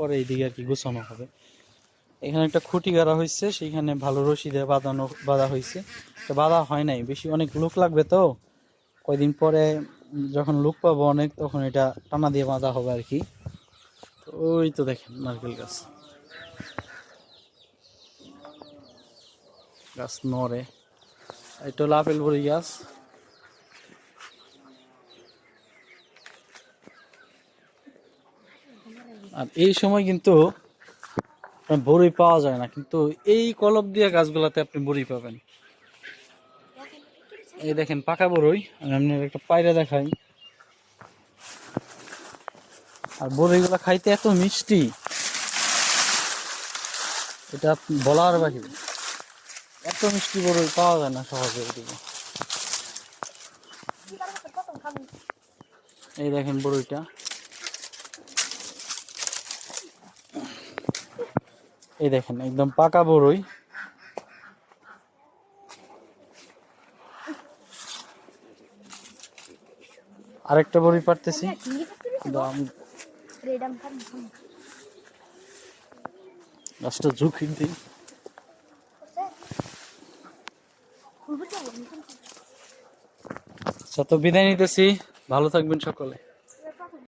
পরে এইদিকে আর কি গোছানো হবে। এখানে একটা খুঁটি গাড়া হয়েছে, সেইখানে ভালো রশি দিয়ে বাঁধা হয়েছে। তো বাঁধা হয় নাই, বেশি অনেক লোক লাগবে তো, কয়দিন পরে যখন লোক পাবো অনেক, তখন এটা টানা দিয়ে বাঁধা হবে আর কি। তো ওই তো দেখেন নারকেল গাছ, গাছ নড়ে। এটা হলো আপেল বড়ি গাছ। আর এই সময় কিন্তু বড়ি পাওয়া যায় না, কিন্তু এই কলপ দিয়ে গাছগুলাতে আপনি বড়ি পাবেন। এই দেখেন পাকা বড়ই, আমি আপনার একটা পায়রা দেখাই। আর বড়িগুলা খাইতে এত মিষ্টি, এটা বলার বাহিরে। এত মিষ্টি বড়ই পাওয়া যায় না সহজে এদিকে। এই দেখেন বড়ইটা, এই দেখেন একদম পাকা বড়ই। আরেকটা বড়ি পারতেছি, গাছটা ঝুঁকি দিই। আচ্ছা, তো বিদায় নিতেছি, ভালো থাকবেন সকলে।